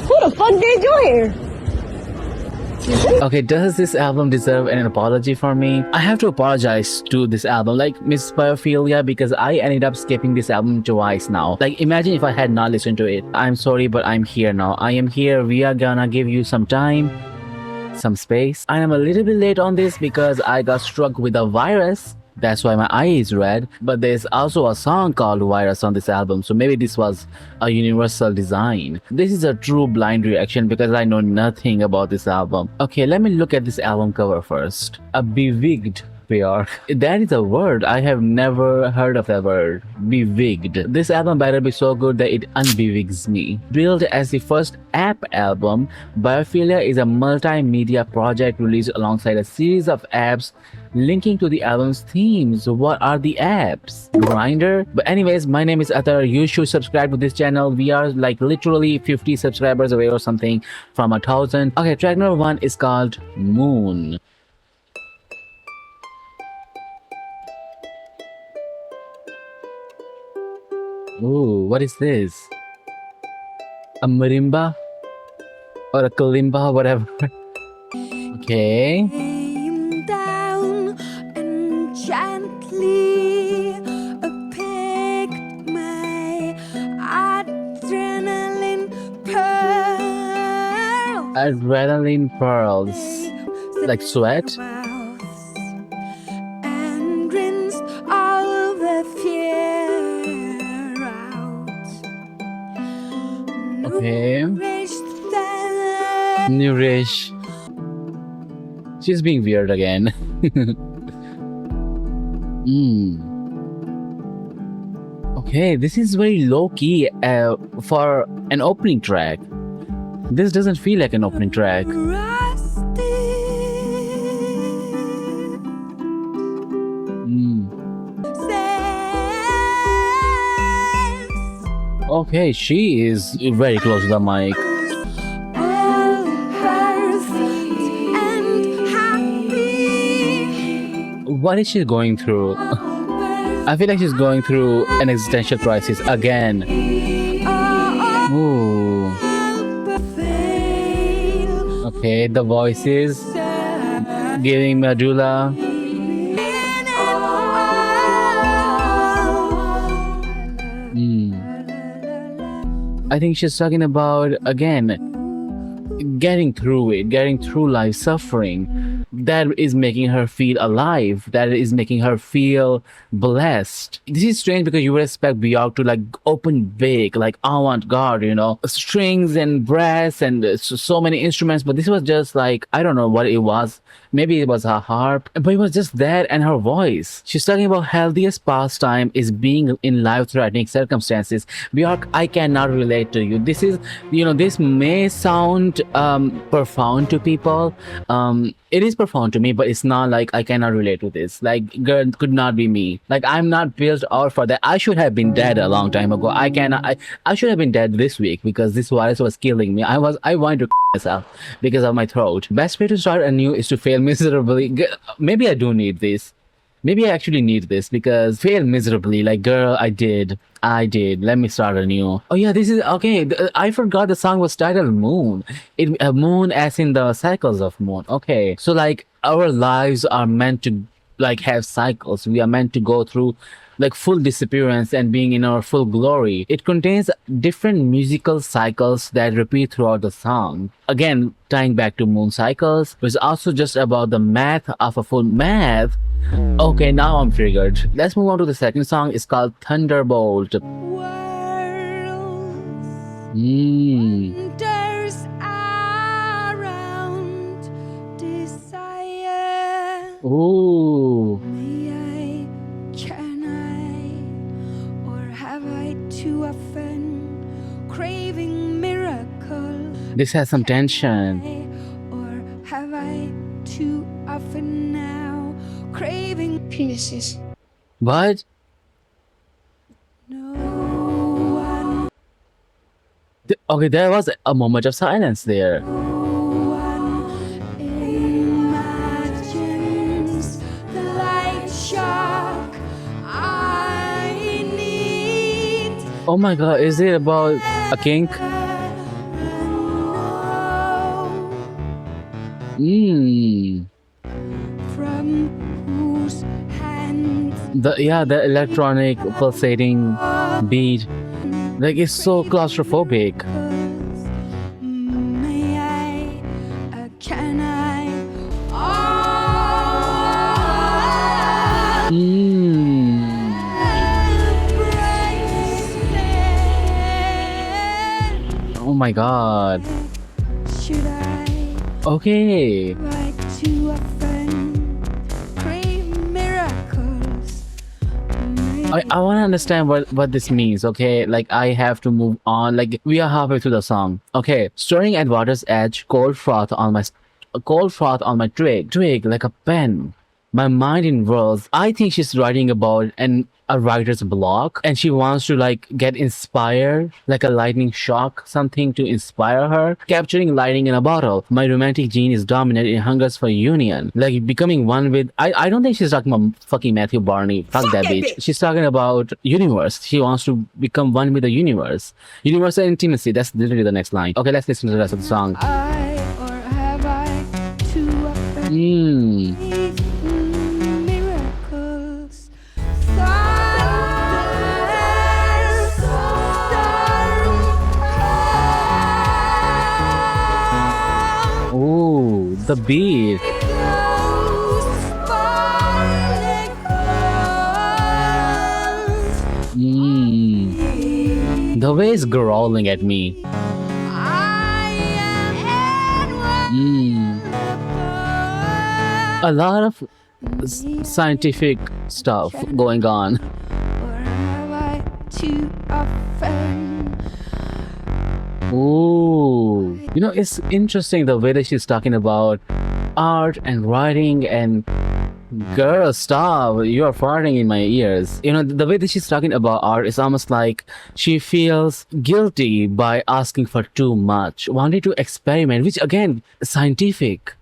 Who the fuck did you here? Okay, does this album deserve an apology from me? I have to apologize to this album, like Miss Biophilia, because I ended up skipping this album twice now. Like, imagine if I had not listened to it. I'm sorry, but I'm here now. I am here. We are gonna give you some time, some space. I am a little bit late on this because I got struck with a virus. That's why my eye is red. But there's also a song called Virus on this album, so maybe this was a universal design. This is a true blind reaction because I know nothing about this album. Okay, let me look at this album cover first. A bewigged Bjork. That is a word. I have never heard of that word. Bewigged. This album better be so good that it unbewigs me. Billed as the first app album, Biophilia is a multimedia project released alongside a series of apps linking to the album's themes. What are the apps? Grinder? But anyways, my name is Atar. You should subscribe to this channel. We are like literally 50 subscribers away or something from 1,000. Okay, track number 1 is called Moon. Ooh, what is this? A marimba? Or a kalimba, whatever. Okay. Came down and gently picked my adrenaline pearl. Adrenaline pearls. Like sweat? And rinsed all the fear out. Okay. Nourished Nourish. She's being weird again. Okay, this is very low key for an opening track. This doesn't feel like an opening track. Okay, she is very close to the mic. What is she going through? I feel like she's going through an existential crisis again. Ooh. Okay, the voices giving medulla. I think she's talking about, again, getting through it, getting through life, suffering. That is making her feel alive. That is making her feel blessed. This is strange because you would expect Bjork to like open big, like avant-garde, you know, strings and brass and so many instruments. But this was just like, I don't know what it was. Maybe it was a harp, but it was just that and her voice. She's talking about healthiest pastime is being in life-threatening circumstances. Bjork, I cannot relate to you. This is, you know, this may sound profound to people. It is profound to me, but it's not like I cannot relate to this. Like, girl, could not be me. Like, I'm not built out for that. I should have been dead a long time ago. I should have been dead this week because this virus was killing me. I wanted to myself because of my throat. Best way to start anew is to fail miserably. Maybe I do need this. Maybe I actually need this because fail miserably. Like, girl, I did. Let me start anew. Oh yeah, this is okay. I forgot the song was titled Moon. Moon as in the cycles of moon. Okay, so like our lives are meant to like have cycles. We are meant to go through like full disappearance and being in our full glory. It contains different musical cycles that repeat throughout the song. Again, tying back to moon cycles, it's also just about the math of a full math. Okay, now I'm triggered. Let's move on to the second song. It's called Thunderbolt. Wonders around desire. Ooh. Too often craving miracle. This has some tension. Or have I too often now craving Penises. What? no one? Okay, there was a moment of silence there. No one imagines the light shock I need. Oh my god, is it about a kink? Mm. from whose hands The electronic pulsating beat, like it's so claustrophobic. may I, can I, Mm. embrace it? Oh my god. Should I Okay. write to a friend, crave miracles? I want to understand what this means, okay? Like, I have to move on. Like, we are halfway through the song. Okay. Stirring at water's edge, cold froth on my twig like a pen. My mind in whirls. I think she's writing about a writer's block, and she wants to like get inspired, like a lightning shock, something to inspire her. Capturing lightning in a bottle. My romantic gene is dominant. It hungers for union, like becoming one with. I don't think she's talking about fucking Matthew Barney. Fuck that bitch. She's talking about universe. She wants to become one with the universe. Universal intimacy. That's literally the next line. Okay, let's listen to the rest of the song. I or have I to a friend? Hmm. Miracles. Ooh, the beat. Mm. The way it's growling at me. Mm. A lot of scientific stuff going on. Or have I to offend? Ooh. You know, it's interesting the way that she's talking about art and writing and girl, stop. You are farting in my ears. You know, the way that she's talking about art is almost like she feels guilty by asking for too much, wanting to experiment, which again, scientific.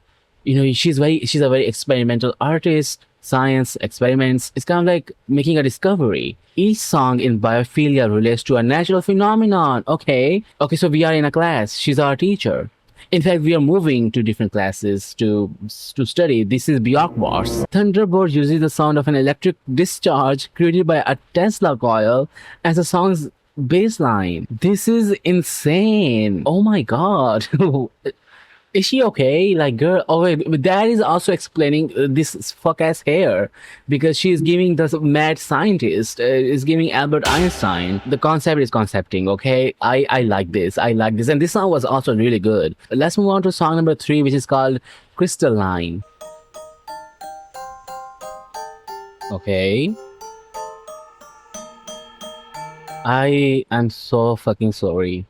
You know, she's a very experimental artist. Science, experiments. It's kind of like making a discovery. Each song in Biophilia relates to a natural phenomenon. Okay, so we are in a class. She's our teacher. In fact, we are moving to different classes to study. This is Bjork Wars. Thunderbolt uses the sound of an electric discharge created by a Tesla coil as the song's bass line. This is insane. Oh my god. Is she okay? Like, girl, oh wait, but that is also explaining this fuck-ass hair, because she's giving the mad scientist, is giving Albert Einstein. The concept is concepting, okay? I like this, and this song was also really good. Let's move on to song number 3, which is called Crystalline. Okay. I am so fucking sorry.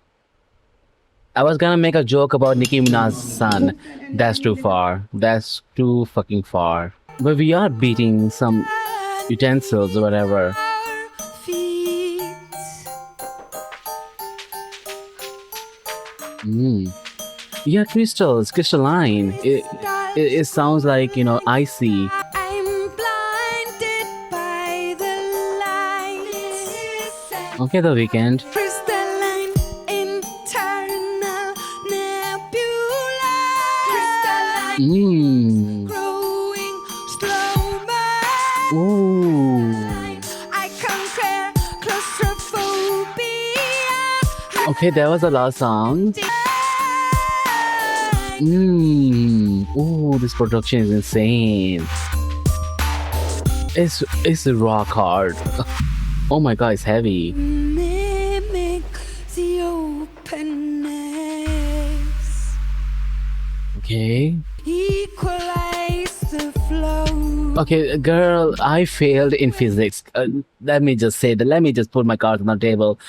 I was gonna make a joke about Nicki Minaj's son. That's too far. That's too fucking far. But we are beating some utensils or whatever. Yeah, crystalline. It sounds like, you know, icy. I'm blinded by the lights. Okay, The Weeknd. Crystalline, internal nebula. Crystalline, growing slow. Ooh. I conquer claustrophobia. Okay, that was the last song. Ooh, this production is insane. It's rock hard. Oh my god, it's heavy. Mimic the openness. Okay. Equalize the flow. Okay, girl, I failed in physics. Let me just say that. Let me just put my cards on the table.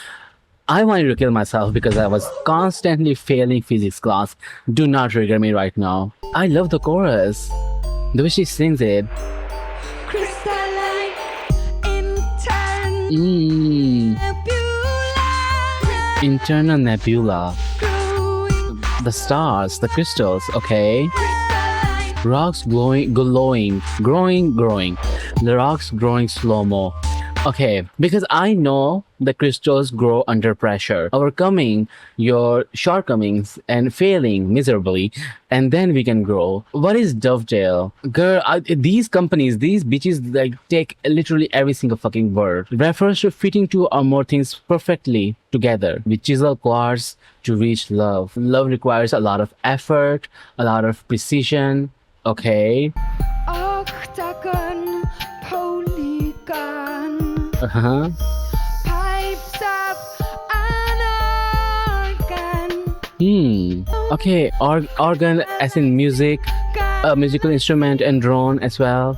I wanted to kill myself because I was constantly failing physics class. Do not trigger me right now. I love the chorus. The way she sings it. Crystalline, internal nebula. Internal nebula. Growing The stars, the crystals, okay. crystalline. Rocks growing. The rocks growing slow-mo. Okay, because I know the crystals grow under pressure, overcoming your shortcomings and failing miserably, and then we can grow. What is dovetail? Girl, these companies, these bitches, like take literally every single fucking word. Refers to fitting two or more things perfectly together. We chisel quartz to reach love. Love requires a lot of effort, a lot of precision. Okay. Och, taken polygon. Uh-huh. Pipes up an organ. Okay, organ as in music, a musical instrument and drone as well.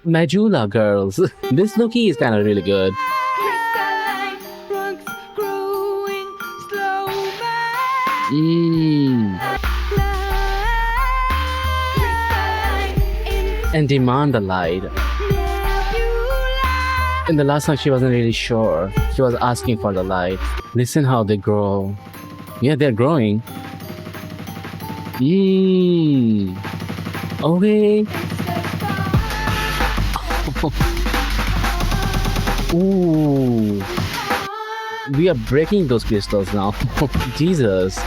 Majula girls. This Loki is kind of really good. Crystalline rocks growing slow. And demand the light. In the last song, she wasn't really sure. She was asking for the light. Listen how they grow. Yeah, they're growing. Okay. Ooh. We are breaking those crystals now. Jesus.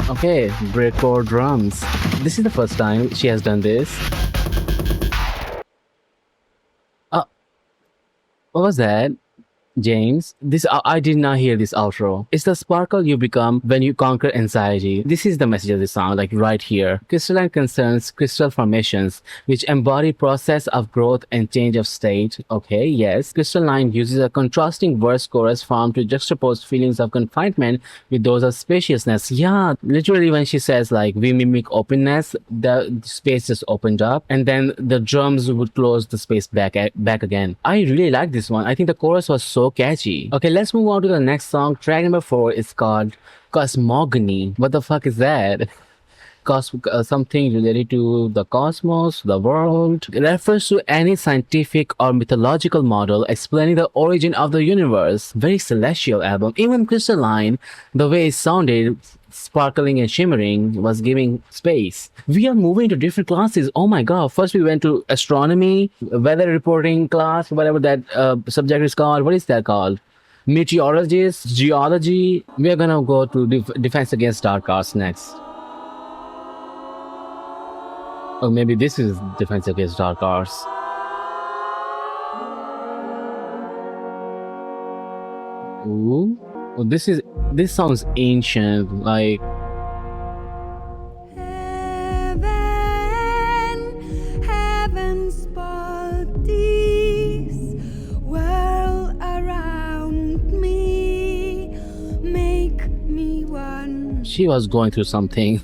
Okay, breakcore drums. This is the first time she has done this. What was that? James, I did not hear this outro. It's the sparkle you become when you conquer anxiety. This is the message of the song, like right here. Crystalline concerns crystal formations, which embody process of growth and change of state. Okay, yes. Crystalline uses a contrasting verse chorus form to juxtapose feelings of confinement with those of spaciousness. Yeah, literally when she says like we mimic openness, the space just opened up, and then the drums would close the space back again. I really like this one. I think the chorus was so catchy. Okay, let's move on to the next song. Track number 4 is called Cosmogony. What the fuck is that? Something related to the cosmos, the world. It refers to any scientific or mythological model explaining the origin of the universe. Very celestial album. Even Crystalline, the way it sounded, sparkling and shimmering, was giving space. We are moving to different classes. Oh my god. First we went to astronomy, weather reporting class, whatever that subject is called. What is that called? Meteorologist, geology. We are gonna go to defense against dark arts next. Or maybe this is defense against dark arts. Ooh. Oh, this sounds ancient, like Heaven's bodies whirl around me, make me one. she was going through something.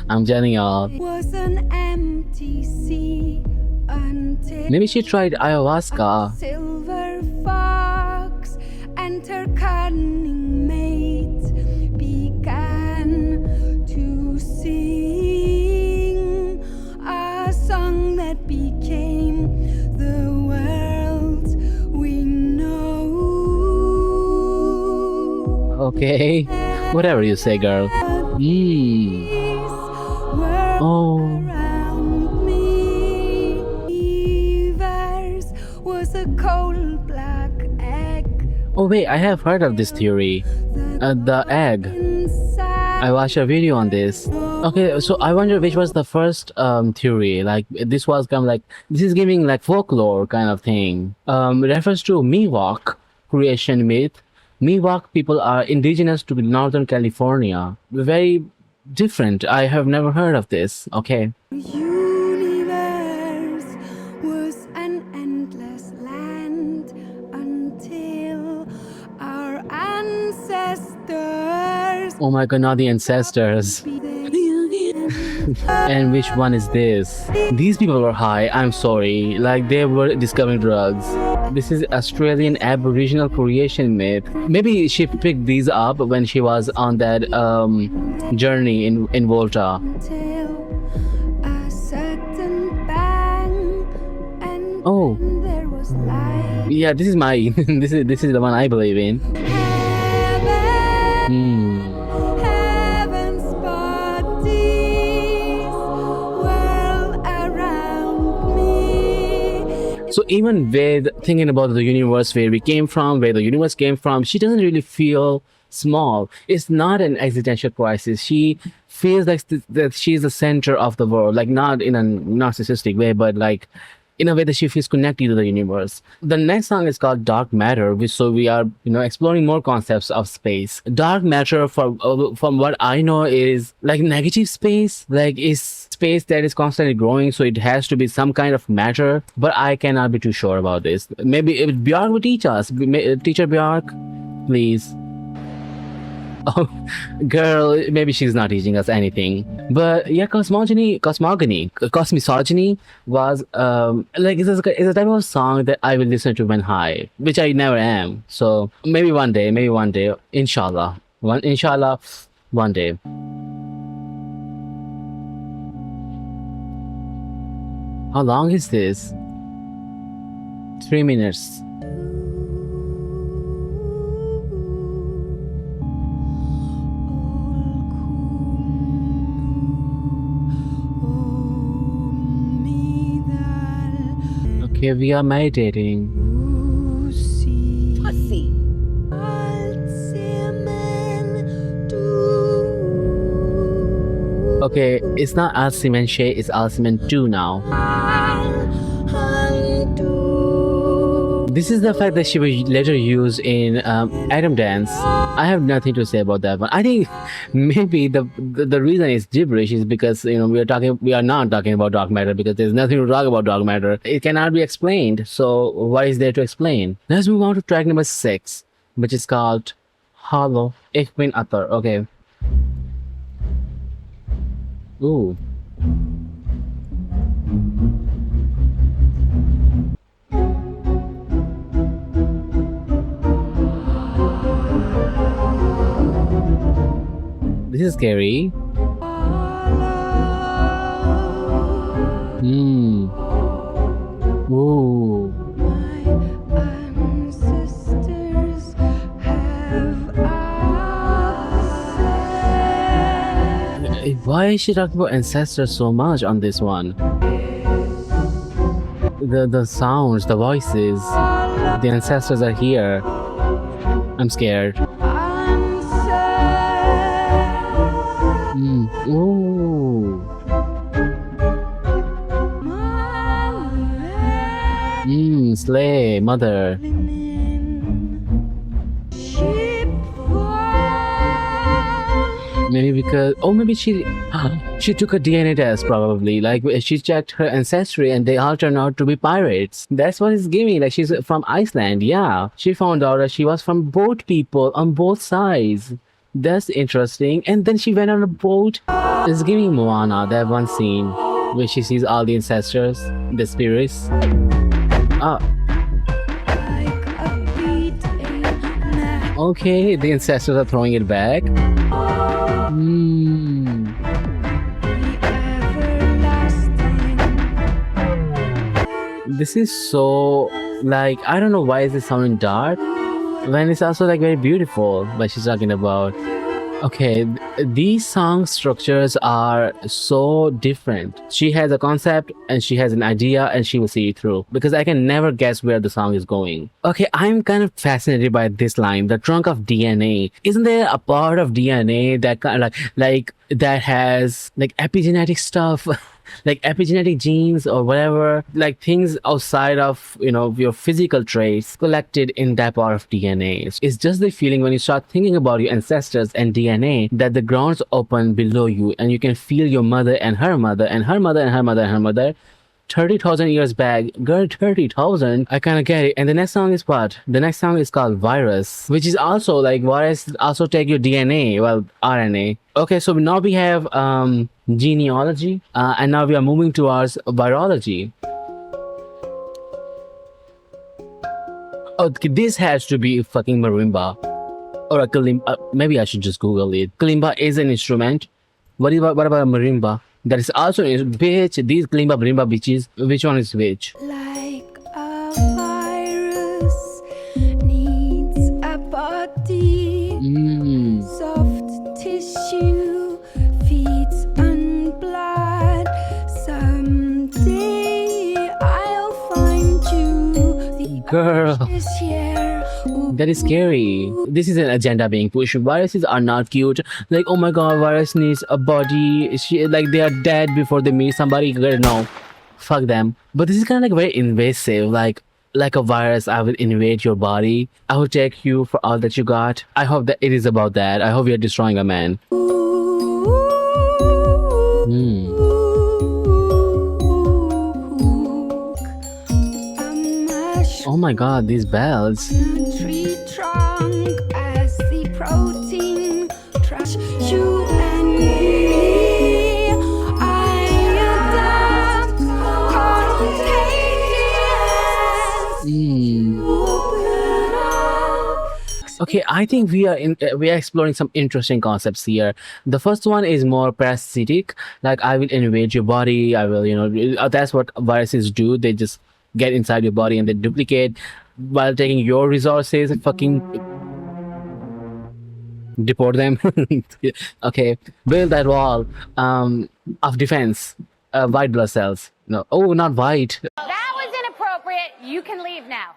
I'm telling y'all. Was an empty sea until Maybe she tried a ayahuasca. silver fox and her cunning mate began to sing a song that became the world we know. Okay. Whatever you say, girl. Oh. Around me, Evers was a coal black egg. Oh wait, I have heard of this theory. The egg. I watched a video on this. Okay, so I wonder which was the first theory. Like this was kind of like this is giving like folklore kind of thing. Refers to Miwok creation myth. Miwok people are indigenous to Northern California. Very different. I have never heard of this. Okay. Universe was an endless land until our ancestors. Oh my god, not the ancestors. And which one is this? These people were high, I'm sorry. Like they were discovering drugs. This is Australian Aboriginal creation myth. Maybe she picked these up when she was on that journey in Volta. Until a sudden bang, and Oh. then there was light. Yeah, this is my this is the one I believe in. Heaven, Hmm. heaven's bodies So even with thinking about the universe, where we came from, where the universe came from, she doesn't really feel small. It's not an existential crisis. She feels like that she's the center of the world, like not in a narcissistic way, but like in a way that she feels connected to the universe. The next song is called Dark Matter, which so we are exploring more concepts of space. Dark matter, from what I know, is like negative space, like is space that is constantly growing, so it has to be some kind of matter, but I cannot be too sure about this. Maybe if Bjork would teach us. Teacher Bjork, please. Oh, girl, maybe she's not teaching us anything. But yeah, cosmogony was like it's a type of song that I will listen to when high, which I never am. So maybe one day, inshallah, one day. How long is this? 3 minutes. Okay, we are meditating. Pussy. Okay, it's not Alcimen Shay, it's Alcimen 2 now. This is the fact that she was later used in Atom Dance. I have nothing to say about that one. I think maybe the reason it's gibberish is because we are not talking about dark matter, because there's nothing to talk about dark matter. It cannot be explained. So what is there to explain? Let's move on to track number 6, which is called Hallo, Ich bin Atar. Okay. Ooh. This is scary. Ooh. Why is she talking about ancestors so much on this one? The sounds, the voices, the ancestors are here. I'm scared. Ooh. Slay, mother. Maybe because maybe she took a DNA test, probably. Like she checked her ancestry and they all turned out to be pirates. That's what it's giving. Like she's from Iceland. Yeah, she found out that she was from boat people on both sides. That's interesting. And then she went on a boat. It's giving Moana, that one scene where she sees all the ancestors, the spirits. Okay, the ancestors are throwing it back. This is so, like, I don't know why is this sounding dark when it's also like very beautiful, what she's talking about. Okay, these song structures are so different. She has a concept and she has an idea and she will see it through, because I can never guess where the song is going. Okay, I'm kind of fascinated by this line, the trunk of DNA. Isn't there a part of DNA that kind of like that has like epigenetic stuff? Like epigenetic genes or whatever, like things outside of your physical traits collected in that part of DNA. It's just the feeling when you start thinking about your ancestors and DNA that the grounds open below you and you can feel your mother and her mother and her mother and her mother and her mother 30,000 years back. Girl, 30,000. I kind of get it. And the next song is what? The next song is called Virus, which is also like virus also take your DNA, well, RNA. Okay, so now we have genealogy, and now we are moving towards virology. Oh, this has to be fucking marimba or a kalimba. Maybe I should just Google it. Kalimba is an instrument. What about a marimba? That is also bitch. These kalimba marimba bitches. Which one is which? Like a virus needs a body. Soft tissue feeds on blood. Someday I'll find you. Girl, This year, ooh, that is scary. This is an agenda being pushed. Viruses are not cute. Like, oh my god, virus needs a body. Like, they are dead before they meet somebody. Girl, no. Fuck them. But this is kind of like very invasive. Like a virus, I will invade your body. I will take you for all that you got. I hope that it is about that. I hope you're destroying a man. Hmm. Oh my god, these bells. tree trunk as the protein trash you and me. I adapt contagious. Open up. Okay, I think we are exploring some interesting concepts here. The first one is more parasitic, like I will invade your body. I will, that's what viruses do. They just get inside your body and they duplicate while taking your resources and fucking deport them. Okay, build that wall of defense. White blood cells. No, oh, not white. That was inappropriate. You can leave now.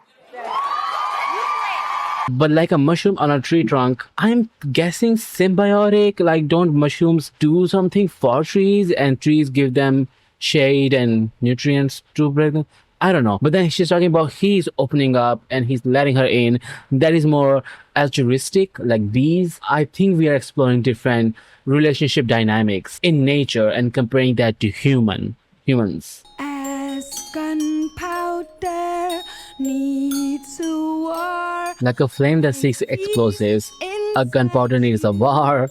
But like a mushroom on a tree trunk, I'm guessing symbiotic. Like, don't mushrooms do something for trees and trees give them shade and nutrients to break them? I don't know. But then she's talking about he's opening up and he's letting her in. That is more altruistic, like bees. I think we are exploring different relationship dynamics in nature and comparing that to humans. As gunpowder needs a war. Like a flame that seeks explosives, a gunpowder needs a war.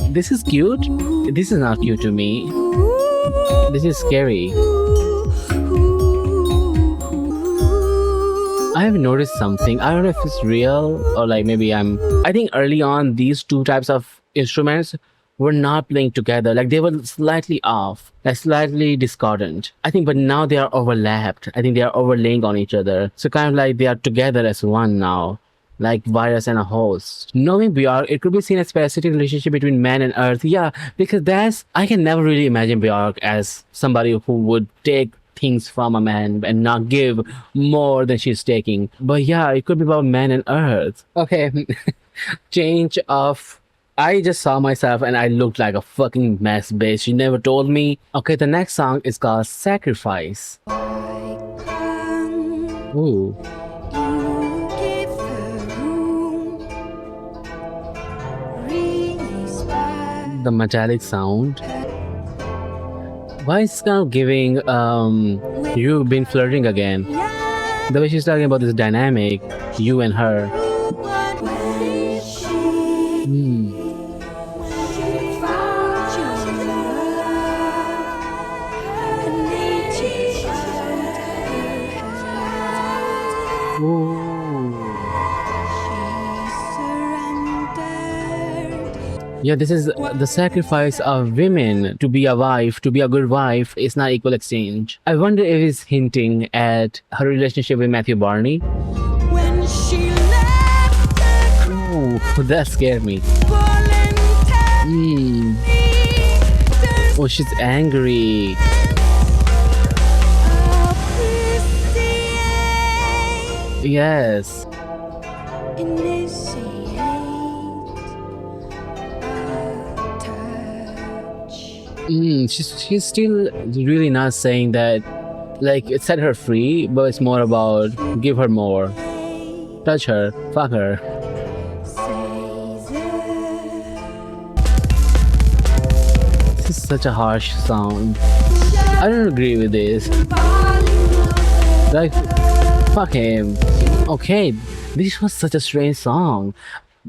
This is cute. This is not cute to me. This is scary. I have noticed something. I don't know if it's real or like maybe I think early on these two types of instruments were not playing together. Like they were slightly off, like slightly discordant. I think, but now they are overlapped. I think they are overlaying on each other. So kind of like they are together as one now. Like virus and a host. Knowing Bjork, it could be seen as parasitic relationship between man and earth. Yeah, because I can never really imagine Bjork as somebody who would take things from a man and not give more than she's taking. But yeah, it could be about man and earth. Okay, change of... I just saw myself and I looked like a fucking mess, bitch. She never told me. Okay, the next song is called Sacrifice. Ooh. The metallic sound. Why is it kind of giving you've been flirting again? The way she's talking about this dynamic, you and her. Ooh. Yeah, this is the sacrifice of women to be a wife, to be a good wife is not equal exchange. I wonder if it's hinting at her relationship with Matthew Barney. When she left Ooh, that scared me. Oh, she's angry. Yes. She's still really not saying that, like, it set her free, but it's more about give her more. Touch her, fuck her. This is such a harsh sound. I don't agree with this. Like, fuck him. Okay, this was such a strange song.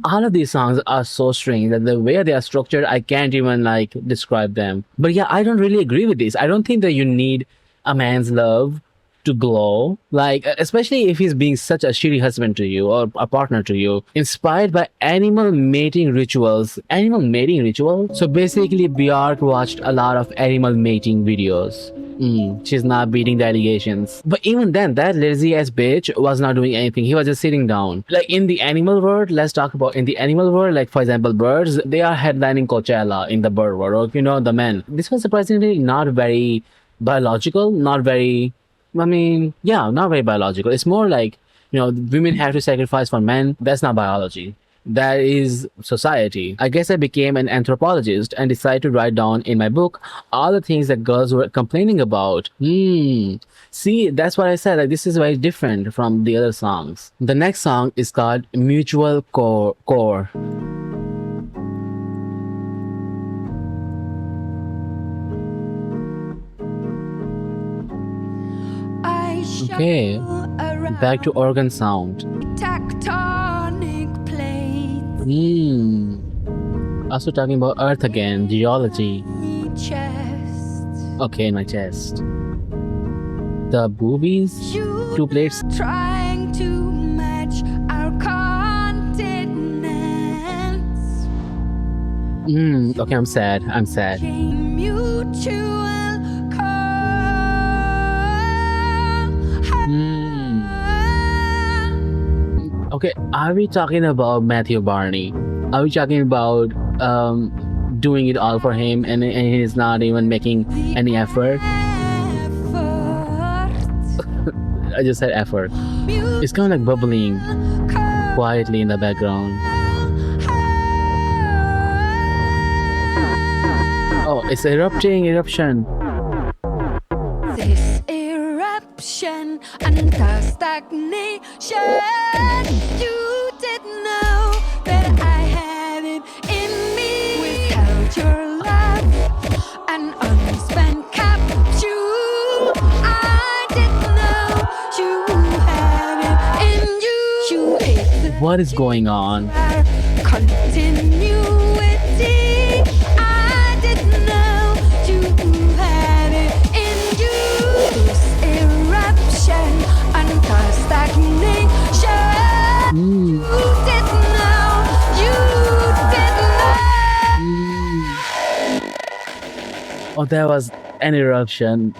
All of these songs are so strange that the way they are structured, I can't even like describe them. But yeah, I don't really agree with this. I don't think that you need a man's love to glow. Like, especially if he's being such a shitty husband to you or a partner to you, inspired by animal mating rituals. Animal mating ritual? So basically, Bjork watched a lot of animal mating videos. She's not beating the allegations. But even then, that lazy ass bitch was not doing anything. He was just sitting down. Like in the animal world, let's talk about in the animal world, like for example, birds, they are headlining Coachella in the bird world, or the men. This was surprisingly not very biological, not very biological. It's more like women have to sacrifice for men. That's not biology. That is society. I guess I became an anthropologist and decided to write down in my book all the things that girls were complaining about. See, that's what I said. Like, this is very different from the other songs. The next song is called Mutual Core. Okay, back to organ sound. Tectonic plates. Also talking about Earth again, geology. Chest. Okay, in my chest. The boobies, 2 plates. Trying to match our continents. Okay, I'm sad. Mutual Okay, are we talking about Matthew Barney? Are we talking about doing it all for him and he's not even making any effort? I just said effort. It's kind of like bubbling quietly in the background. Oh, it's eruption. This eruption and the stagnation. You didn't know that I had it in me. Withheld your love, an unspent capsule. I didn't know you had it in you. You hid What is going on? continuity. I didn't know you had it in you. This eruption and the stagnation. You didn't know. You didn't know. Oh, there was an eruption.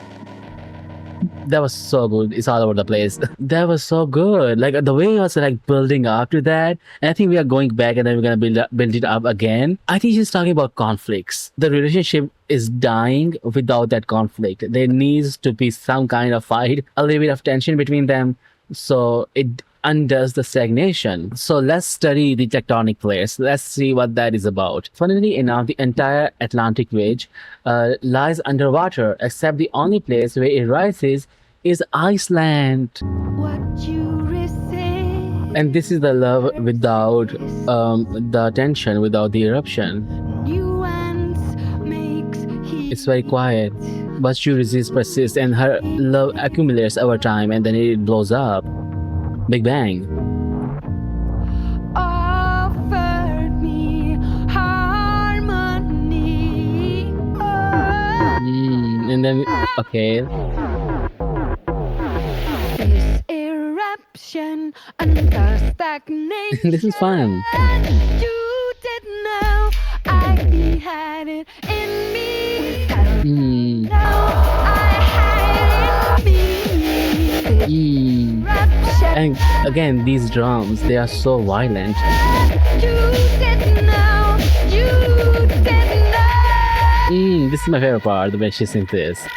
That was so good. It's all over the place. That was so good. Like the way it was like building up to that. And I think we are going back and then we're gonna build it up again. I think she's talking about conflicts. The relationship is dying without that conflict. There needs to be some kind of fight, a little bit of tension between them, so it undoes the stagnation. So let's study the tectonic plates. Let's see what that is about. Funnily enough, the entire Atlantic ridge lies underwater, except the only place where it rises is Iceland. What you receive. And this is the love without the tension, without the eruption. Nuance makes It's very quiet, but she persists, and her love accumulates over time, and then it blows up. Big Bang. offered me harmony. And then, okay. This eruption and the stagnation. This is fun. You didn't know I had it in me. Now I had it in me. Eruption. And again, these drums, they are so violent. You didn't know. You didn't know. This is my favorite part, the way she sings this.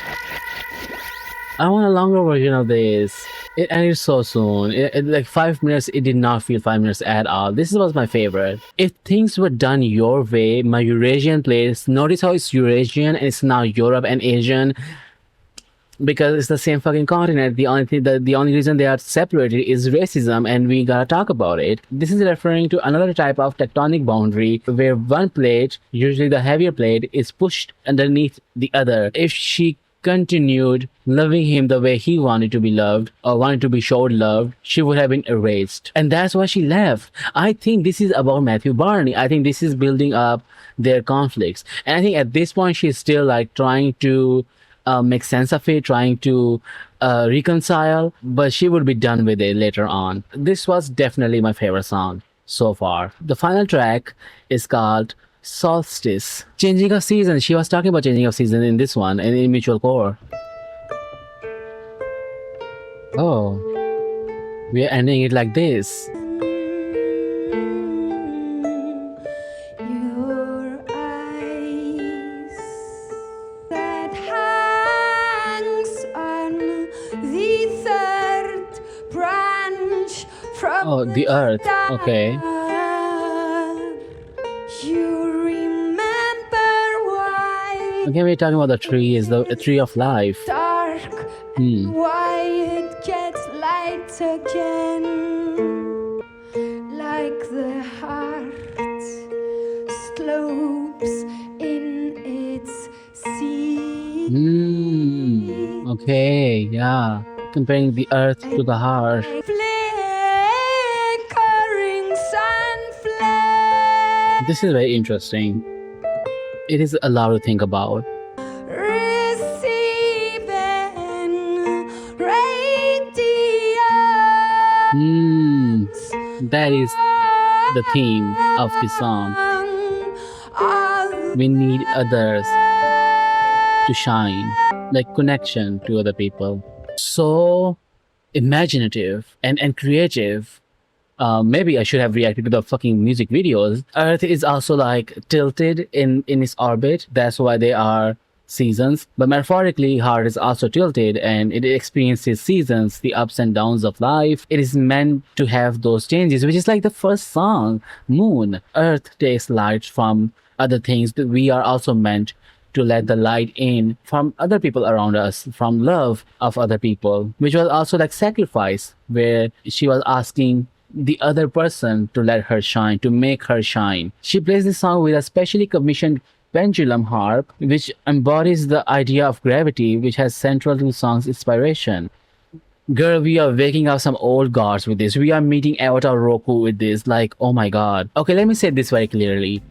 I want a longer version of this. It ended so soon. Like 5 minutes, it did not feel 5 minutes at all. This was my favorite. If things were done your way, my Eurasian place, notice how it's Eurasian and it's now Europe and Asian, because it's the same fucking continent. The only reason they are separated is racism, and we gotta talk about it. This is referring to another type of tectonic boundary where one plate, usually the heavier plate, is pushed underneath the other. If she continued loving him the way he wanted to be loved or wanted to be showed love, she would have been erased. And that's why she left. I think this is about Matthew Barney. I think this is building up their conflicts. And I think at this point, she's still like trying to make sense of it, trying to reconcile, but she would be done with it later on. This was definitely my favorite song so far. The final track is called Solstice. Changing of season. She was talking about changing of season in this one and in Mutual Core. Oh, we are ending it like this. Your eyes that hangs on the third branch Oh, the earth. Okay. You remember why Okay, we're talking about the tree is the tree of life. dark and why it gets light again, like the heart slopes in its sea. Okay, yeah. Comparing the earth to the heart. Flickering sunflame, This is very interesting. It is a lot to think about. receiving radiance. That is the theme of the song. We need others to shine, like connection to other people. So imaginative and creative. Maybe I should have reacted to the fucking music videos. Earth is also like tilted in its orbit. That's why they are seasons. But metaphorically, heart is also tilted and it experiences seasons, the ups and downs of life. It is meant to have those changes, which is like the first song, Moon. Earth takes light from other things. We are also meant to let the light in from other people around us, from love of other people, which was also like sacrifice, where she was asking the other person to let her shine, to make her shine. She plays this song with a specially commissioned pendulum harp, which embodies the idea of gravity, which has central to the song's inspiration. Girl, we are waking up some old gods with this. We are meeting Avatar Roku with this. Like, oh my god. Okay, let me say this very clearly.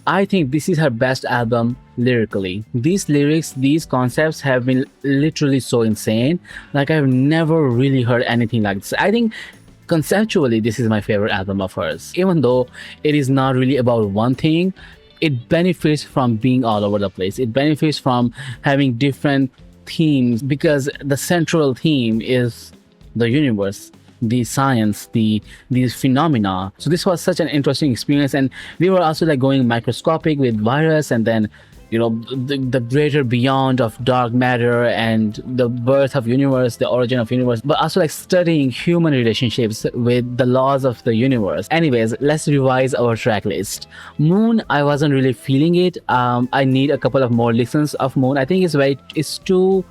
I think this is her best album lyrically. These lyrics, these concepts have been literally so insane. Like, I've never really heard anything like this. I think conceptually, this is my favorite album of hers. Even though it is not really about one thing, it benefits from being all over the place. It benefits from having different themes because the central theme is the universe, the science, these phenomena. So this was such an interesting experience, and we were also like going microscopic with virus, and then the greater beyond of dark matter and the birth of universe, the origin of universe, but also like studying human relationships with the laws of the universe. Anyways, let's revise our track list. Moon, I wasn't really feeling it. I need a couple of more listens of Moon. I think it's too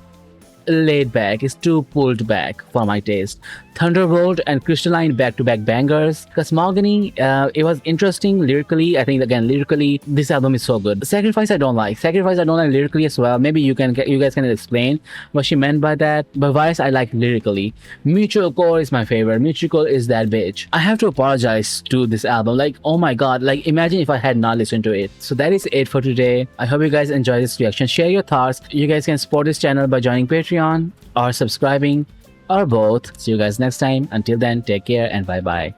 laid back, it's too pulled back for my taste. Thunderbolt and Crystalline back-to-back bangers. Cosmogony, it was interesting lyrically. I think again lyrically this album is so good. Sacrifice I don't like lyrically as well. Maybe you guys can explain what she meant by that. But Vice I like lyrically. Mutual Core is my favorite. Mutual Core is that bitch. I have to apologize to this album. Like, oh my god, like imagine if I had not listened to it. So that is it for today. I hope you guys enjoyed this reaction. Share your thoughts. You guys can support this channel by joining Patreon or subscribing or both. See you guys next time. Until then, take care and bye bye.